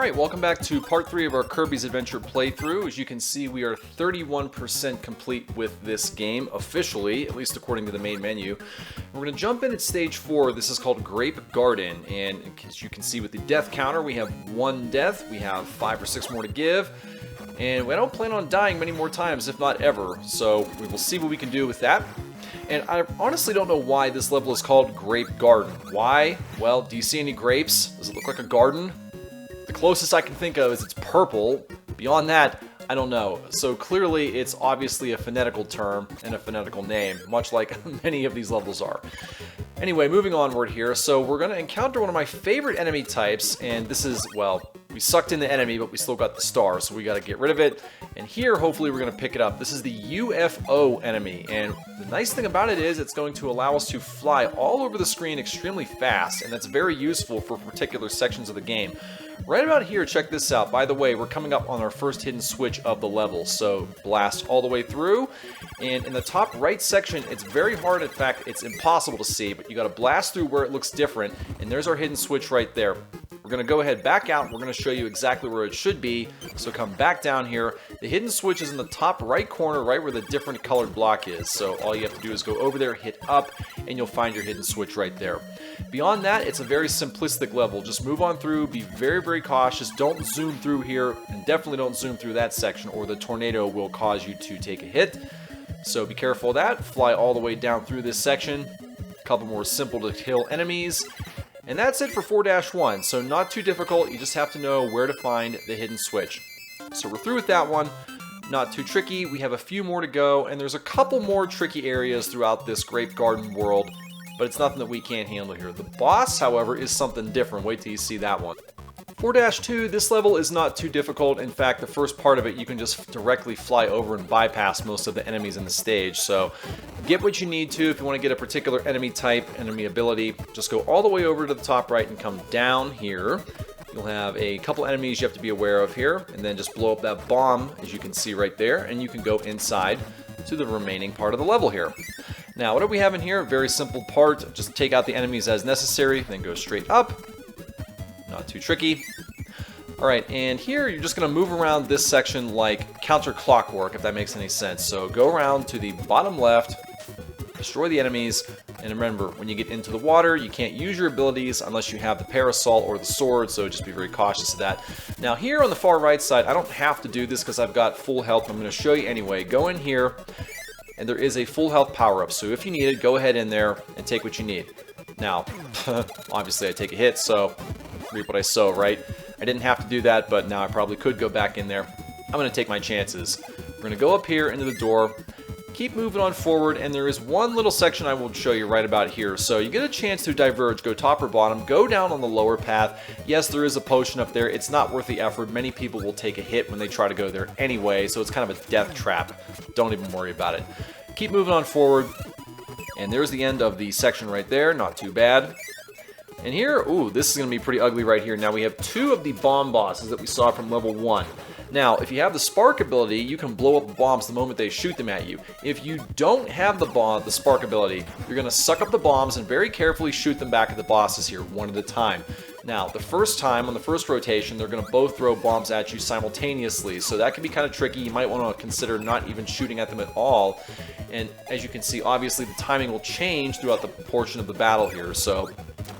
Alright, welcome back to part 3 of our Kirby's Adventure playthrough. As you can see, we are 31% complete with this game, officially, at least according to the main menu. We're going to jump in at stage 4. This is called Grape Garden, and as you can see with the death counter, we have 1 death, we have 5 or 6 more to give, and we don't plan on dying many more times, if not ever, so we will see what we can do with that. And I honestly don't know why this level is called Grape Garden. Why? Well, do you see any grapes? Does it look like a garden? The closest I can think of is it's purple. Beyond that, I don't know. So clearly it's obviously a phonetical term and a phonetical name, much like many of these levels are. Anyway, moving onward here. So we're going to encounter one of my favorite enemy types, and this is, well, we sucked in the enemy, but we still got the star, so we got to get rid of it. And here, hopefully, we're going to pick it up. This is the UFO enemy, and the nice thing about it is it's going to allow us to fly all over the screen extremely fast, and that's very useful for particular sections of the game. Right about here, check this out. By the way, we're coming up on our first hidden switch of the level, so blast all the way through. And in the top right section, it's very hard, in fact, it's impossible to see, but you got to blast through where it looks different, and there's our hidden switch right there. We're going to go ahead back out, and we're going to show you exactly where it should be, so come back down here. The hidden switch is in the top right corner, right where the different colored block is, so all you have to do is go over there, hit up, and you'll find your hidden switch right there. Beyond that, it's a very simplistic level. Just move on through, be very, very cautious, don't zoom through here, and definitely don't zoom through that section, or the tornado will cause you to take a hit. So be careful of that, fly all the way down through this section, a couple more simple to kill enemies. And that's it for 4-1, so not too difficult, you just have to know where to find the hidden switch. So we're through with that one, not too tricky, we have a few more to go, and there's a couple more tricky areas throughout this Grape Garden world, but it's nothing that we can't handle here. The boss, however, is something different, wait till you see that one. 4-2, this level is not too difficult. In fact, the first part of it, you can just directly fly over and bypass most of the enemies in the stage. So get what you need to. If you want to get a particular enemy type, enemy ability, just go all the way over to the top right and come down here. You'll have a couple enemies you have to be aware of here, and then just blow up that bomb, as you can see right there, and you can go inside to the remaining part of the level here. Now, what do we have in here? Very simple part. Just take out the enemies as necessary, then go straight up. Not too tricky. Alright, and here you're just going to move around this section like counterclockwise, if that makes any sense. So go around to the bottom left, destroy the enemies, and remember, when you get into the water, you can't use your abilities unless you have the parasol or the sword, so just be very cautious of that. Now here on the far right side, I don't have to do this because I've got full health. I'm going to show you anyway. Go in here, and there is a full health power-up, so if you need it, go ahead in there and take what you need. Now, obviously I take a hit, so reap what I sow, right? I didn't have to do that, but now I probably could go back in there. I'm going to take my chances. We're going to go up here into the door, keep moving on forward, and there is one little section I will show you right about here. So you get a chance to diverge, go top or bottom, go down on the lower path. Yes, there is a potion up there. It's not worth the effort. Many people will take a hit when they try to go there anyway, so it's kind of a death trap. Don't even worry about it. Keep moving on forward, and there's the end of the section right there. Not too bad. And here, ooh, this is going to be pretty ugly right here. Now we have 2 of the bomb bosses that we saw from level 1. Now, if you have the spark ability, you can blow up the bombs the moment they shoot them at you. If you don't have the spark ability, you're going to suck up the bombs and very carefully shoot them back at the bosses here, one at a time. Now, the first time, on the first rotation, they're going to both throw bombs at you simultaneously, so that can be kind of tricky. You might want to consider not even shooting at them at all. And as you can see, obviously the timing will change throughout the portion of the battle here, so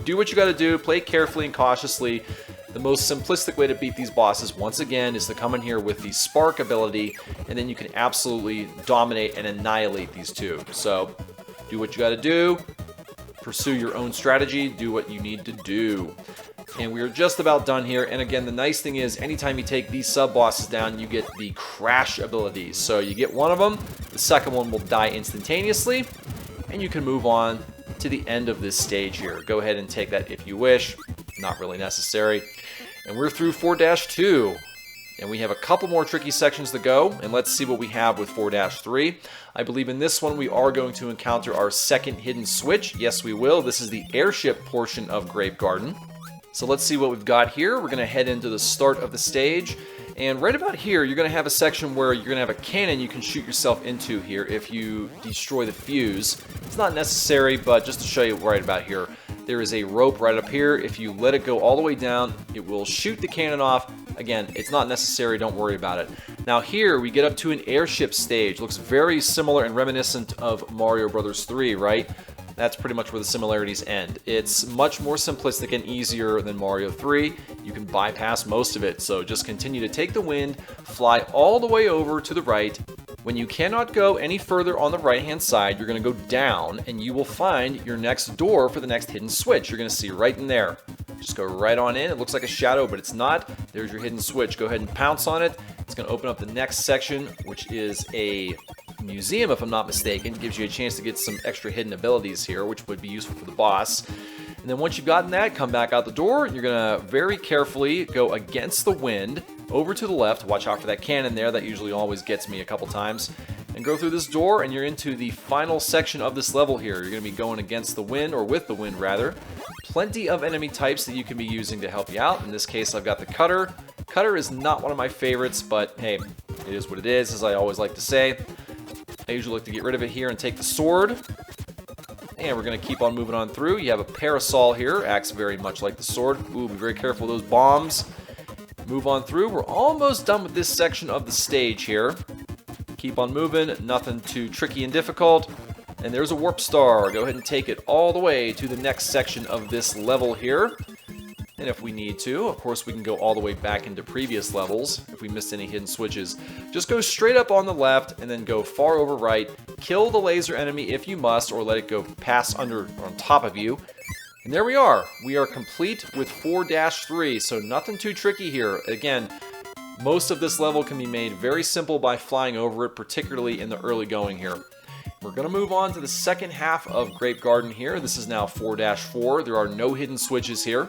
do what you got to do, play carefully and cautiously. The most simplistic way to beat these bosses, once again, is to come in here with the spark ability, and then you can absolutely dominate and annihilate these 2. So, do what you got to do, pursue your own strategy, do what you need to do. And we are just about done here, and again, the nice thing is, anytime you take these sub-bosses down, you get the crash abilities. So you get one of them, the second one will die instantaneously, and you can move on to the end of this stage here. Go ahead and take that if you wish. Not really necessary. And we're through 4-2. And we have a couple more tricky sections to go. And let's see what we have with 4-3. I believe in this one we are going to encounter our second hidden switch. Yes, we will. This is the airship portion of Grape Garden. So let's see what we've got here. We're going to head into the start of the stage. And right about here, you're going to have a section where you're going to have a cannon you can shoot yourself into here if you destroy the fuse. It's not necessary, but just to show you right about here. there is a rope right up here. If you let it go all the way down, it will shoot the cannon off. Again, it's not necessary, don't worry about it. Now here we get up to an airship stage. Looks very similar and reminiscent of Mario Bros. 3, right? That's pretty much where the similarities end. It's much more simplistic and easier than Mario 3. You can bypass most of it, so just continue to take the wind, fly all the way over to the right. When you cannot go any further on the right-hand side, you're going to go down, and you will find your next door for the next hidden switch. You're going to see right in there. Just go right on in. It looks like a shadow, but it's not. There's your hidden switch. Go ahead and pounce on it. It's going to open up the next section, which is a museum, if I'm not mistaken. It gives you a chance to get some extra hidden abilities here, which would be useful for the boss. And then once you've gotten that, come back out the door. You're going to very carefully go against the wind over to the left. Watch out for that cannon there. That usually always gets me a couple times. And go through this door, and you're into the final section of this level here. You're going to be going against the wind, or with the wind rather. Plenty of enemy types that you can be using to help you out. In this case, I've got the cutter. Cutter is not one of my favorites, but hey, it is what it is, as I always like to say. I usually like to get rid of it here and take the sword. And we're going to keep on moving on through. You have a parasol here. Acts very much like the sword. Ooh, be very careful of those bombs. Move on through. We're almost done with this section of the stage here. Keep on moving. Nothing too tricky and difficult. And there's a warp star. Go ahead and take it all the way to the next section of this level here. And if we need to, of course, we can go all the way back into previous levels if we missed any hidden switches. Just go straight up on the left and then go far over right. Kill the laser enemy if you must, or let it go pass under or on top of you. And there we are. We are complete with 4-3, so nothing too tricky here. Again, most of this level can be made very simple by flying over it, particularly in the early going here. We're going to move on to the second half of Grape Garden here. This is now 4-4. There are no hidden switches here.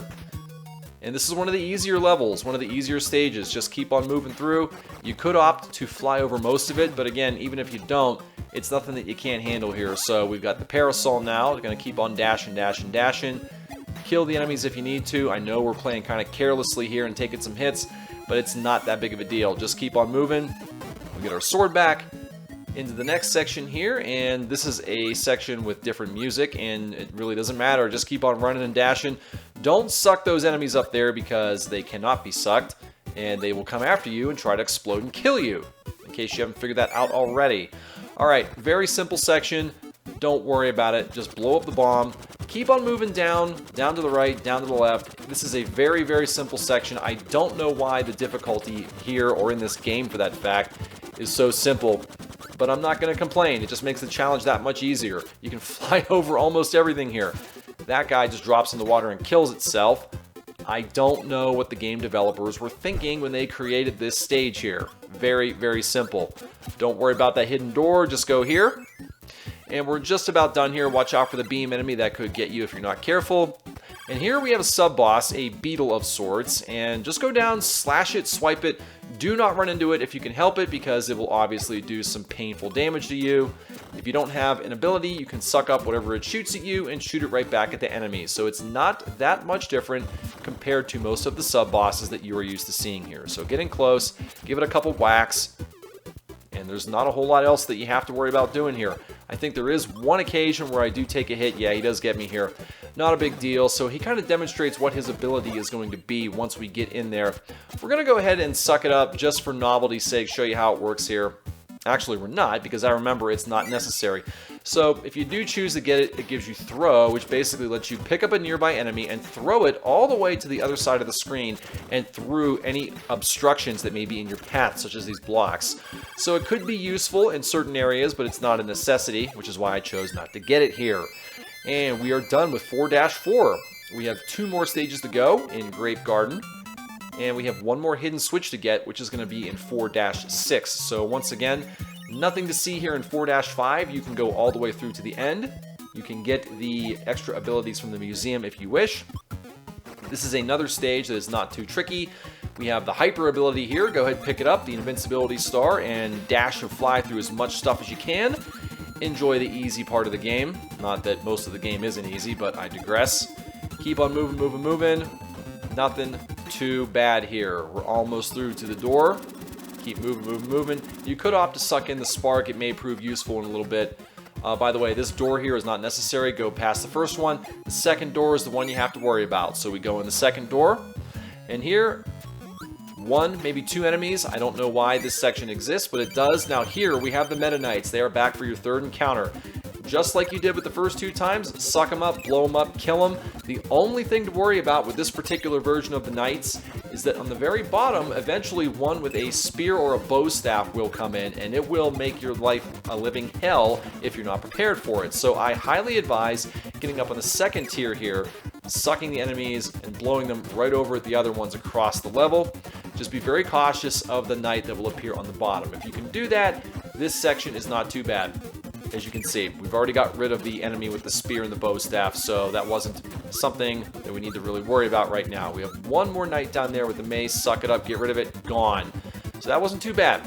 And this is one of the easier levels, one of the easier stages. Just keep on moving through. You could opt to fly over most of it, but again, even if you don't, it's nothing that you can't handle here. So we've got the parasol now. We're going to keep on dashing, dashing, dashing. Kill the enemies if you need to. I know we're playing kind of carelessly here and taking some hits, but it's not that big of a deal. Just keep on moving. We get our sword back. Into the next section here, and this is a section with different music, and it really doesn't matter. Just keep on running and dashing. Don't suck those enemies up there, because they cannot be sucked, and they will come after you and try to explode and kill you, in case you haven't figured that out already. Alright, very simple section. Don't worry about it. Just blow up the bomb. Keep on moving down to the right, down to the left. This is a very, very simple section. I don't know why the difficulty here, or in this game for that fact, is so simple. But I'm not going to complain. It just makes the challenge that much easier. You can fly over almost everything here. That guy just drops in the water and kills itself. I don't know what the game developers were thinking when they created this stage here. Very, very simple. Don't worry about that hidden door. Just go here. And we're just about done here. Watch out for the beam enemy. That could get you if you're not careful. And here we have a sub-boss, a beetle of sorts. And just go down, slash it, swipe it. Do not run into it if you can help it, because it will obviously do some painful damage to you. If you don't have an ability, you can suck up whatever it shoots at you and shoot it right back at the enemy. So it's not that much different compared to most of the sub-bosses that you are used to seeing here. So get in close, give it a couple whacks, and there's not a whole lot else that you have to worry about doing here. I think there is one occasion where I do take a hit. Yeah, he does get me here. Not a big deal. So he kind of demonstrates what his ability is going to be once we get in there. We're going to go ahead and suck it up just for novelty's sake, show you how it works here. Actually, we're not, because I remember it's not necessary. So if you do choose to get it, it gives you throw, which basically lets you pick up a nearby enemy and throw it all the way to the other side of the screen and through any obstructions that may be in your path, such as these blocks. So it could be useful in certain areas, but it's not a necessity, which is why I chose not to get it here. And we are done with 4-4. We have 2 more stages to go in Grape Garden. And we have 1 more hidden switch to get, which is going to be in 4-6. So once again, nothing to see here in 4-5. You can go all the way through to the end. You can get the extra abilities from the museum if you wish. This is another stage that is not too tricky. We have the hyper ability here. Go ahead and pick it up, the invincibility star, and dash and fly through as much stuff as you can. Enjoy the easy part of the game. Not that most of the game isn't easy, but I digress. Keep on moving, moving, moving. Nothing too bad here. We're almost through to the door. Keep moving, moving, moving. You could opt to suck in the spark. It may prove useful in a little bit. By the way, this door here is not necessary. Go past the first one. The second door is the one you have to worry about. So we go in the second door. And here, one, maybe two enemies. I don't know why this section exists, but it does. Now here, we have the Meta Knights. They are back for your third encounter. Just like you did with the first two times, suck them up, blow them up, kill them. The only thing to worry about with this particular version of the Knights is that on the very bottom, eventually one with a spear or a bow staff will come in, and it will make your life a living hell if you're not prepared for it. So I highly advise getting up on the second tier here, sucking the enemies and blowing them right over at the other ones across the level. Just be very cautious of the knight that will appear on the bottom. If you can do that, this section is not too bad. As you can see, we've already got rid of the enemy with the spear and the bow staff, so that wasn't something that we need to really worry about right now. We have one more knight down there with the mace. Suck it up, get rid of it, gone. So that wasn't too bad.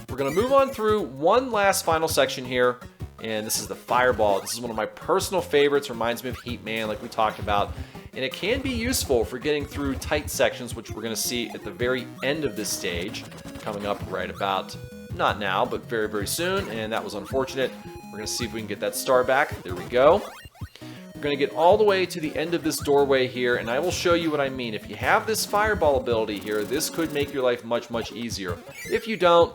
We're going to move on through one last final section here, and this is the fireball. This is one of my personal favorites. Reminds me of Heat Man, like we talked about. And it can be useful for getting through tight sections, which we're going to see at the very end of this stage, coming up right about, not now, but very, very soon, and that was unfortunate. We're going to see if we can get that star back. There we go. We're going to get all the way to the end of this doorway here, and I will show you what I mean. If you have this fireball ability here, this could make your life much, much easier. If you don't,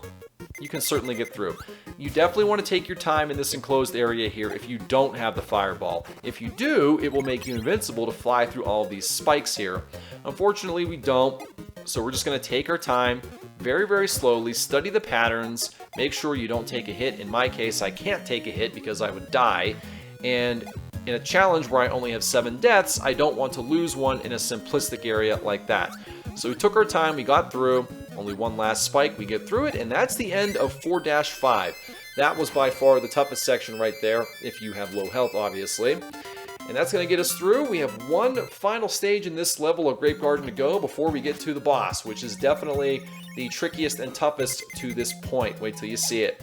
you can certainly get through. You definitely want to take your time in this enclosed area here if you don't have the fireball. If you do, it will make you invincible to fly through all of these spikes here. Unfortunately, we don't, so we're just going to take our time, very, very slowly, study the patterns, make sure you don't take a hit. In my case, I can't take a hit because I would die, and in a challenge where I only have 7 deaths, I don't want to lose one in a simplistic area like that. So we took our time, we got through, only one last spike, we get through it, and that's the end of 4-5. That was by far the toughest section right there, if you have low health, obviously. And that's going to get us through. We have one final stage in this level of Grape Garden to go before we get to the boss, which is definitely the trickiest and toughest to this point. Wait till you see it.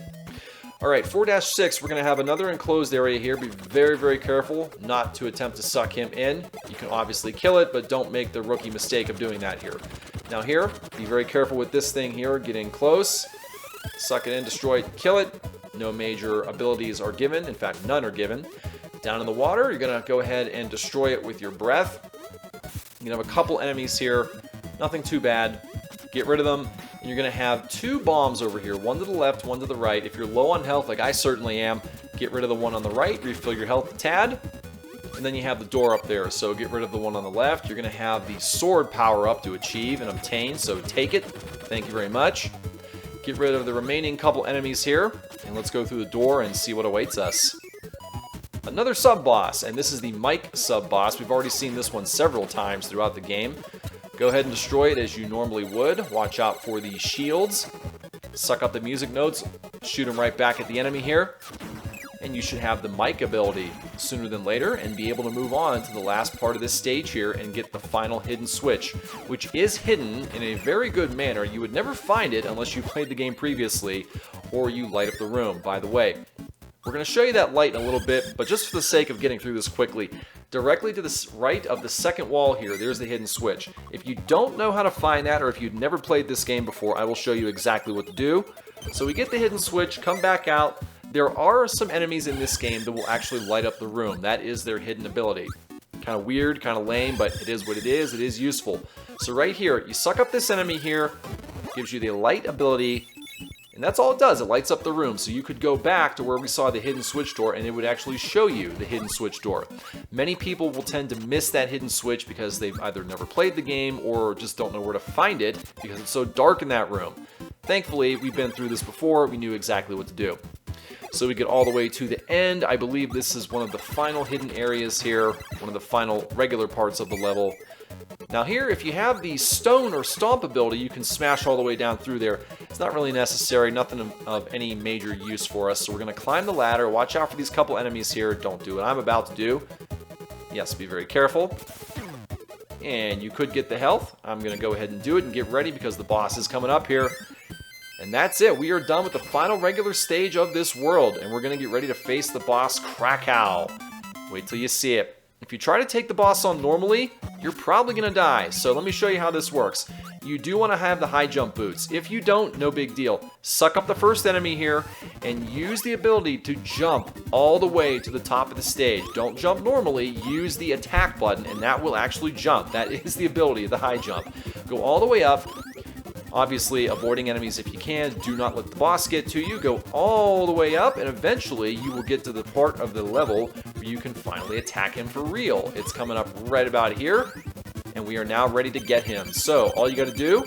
Alright, 4-6, we're going to have another enclosed area here. Be very, very careful not to attempt to suck him in. You can obviously kill it, but don't make the rookie mistake of doing that here. Now here, be very careful with this thing here. Get in close, suck it in, destroy it, kill it. No major abilities are given. In fact, none are given. Down in the water, you're going to go ahead and destroy it with your breath. You can have a couple enemies here. Nothing too bad. Get rid of them. And you're going to have 2 bombs over here. One to the left, one to the right. If you're low on health, like I certainly am, get rid of the one on the right. Refill your health a tad. And then you have the door up there. So get rid of the one on the left. You're going to have the sword power up to achieve and obtain. So take it. Thank you very much. Get rid of the remaining couple enemies here. And let's go through the door and see what awaits us. Another sub-boss, and this is the Mike sub-boss. We've already seen this one several times throughout the game. Go ahead and destroy it as you normally would. Watch out for the shields. Suck up the music notes. Shoot them right back at the enemy here. And you should have the Mike ability sooner than later and be able to move on to the last part of this stage here and get the final hidden switch, which is hidden in a very good manner. You would never find it unless you played the game previously or you light up the room. By the way, we're going to show you that light in a little bit, but just for the sake of getting through this quickly, directly to the right of the second wall here, there's the hidden switch. If you don't know how to find that, or if you've never played this game before, I will show you exactly what to do. So we get the hidden switch, come back out. There are some enemies in this game that will actually light up the room. That is their hidden ability. Kind of weird, kind of lame, but it is what it is. It is useful. So right here, you suck up this enemy here, gives you the light ability, and that's all it does. It lights up the room. So you could go back to where we saw the hidden switch door and it would actually show you the hidden switch door. Many people will tend to miss that hidden switch because they've either never played the game or just don't know where to find it because it's so dark in that room. Thankfully, we've been through this before. We knew exactly what to do. So we get all the way to the end. I believe this is one of the final hidden areas here, one of the final regular parts of the level. Now here, if you have the stone or stomp ability, you can smash all the way down through there. It's not really necessary, nothing of any major use for us. So we're going to climb the ladder. Watch out for these couple enemies here. Don't do what I'm about to do. Yes, be very careful. And you could get the health. I'm going to go ahead and do it and get ready because the boss is coming up here. And that's it. We are done with the final regular stage of this world. And we're going to get ready to face the boss, Krakow. Wait till you see it. If you try to take the boss on normally, you're probably going to die. So let me show you how this works. you do want to have the high jump boots. If you don't, no big deal. Suck up the first enemy here and use the ability to jump all the way to the top of the stage. Don't jump normally, use the attack button and that will actually jump. That is the ability of the high jump. Go all the way up. Obviously, avoiding enemies if you can. Do not let the boss get to you. Go all the way up, and eventually you will get to the part of the level where you can finally attack him for real. It's coming up right about here, and we are now ready to get him. So, all you got to do,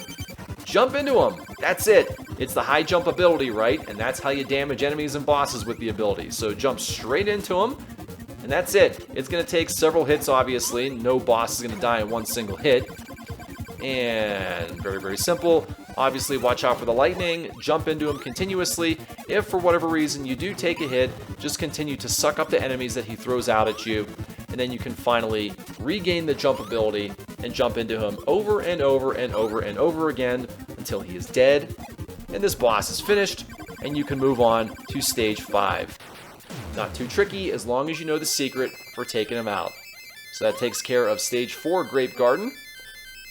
jump into him. That's it. It's the high jump ability, right? And that's how you damage enemies and bosses with the ability. So, jump straight into him, and that's it. It's going to take several hits, obviously. No boss is going to die in one single hit. And very, very simple. Obviously, watch out for the lightning. Jump into him continuously. If for whatever reason you do take a hit, just continue to suck up the enemies that he throws out at you. And then you can finally regain the jump ability and jump into him over and over and over and over again until he is dead. And this boss is finished, and you can move on to stage 5. Not too tricky as long as you know the secret for taking him out. So that takes care of stage 4, Grape Garden.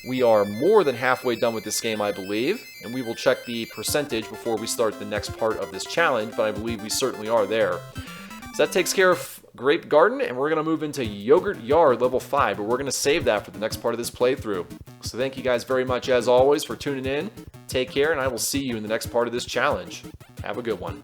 We are more than halfway done with this game, I believe, and we will check the percentage before we start the next part of this challenge, but I believe we certainly are there. So that takes care of Grape Garden, and we're going to move into Yogurt Yard level 5, but we're going to save that for the next part of this playthrough. So thank you guys very much, as always, for tuning in. Take care, and I will see you in the next part of this challenge. Have a good one.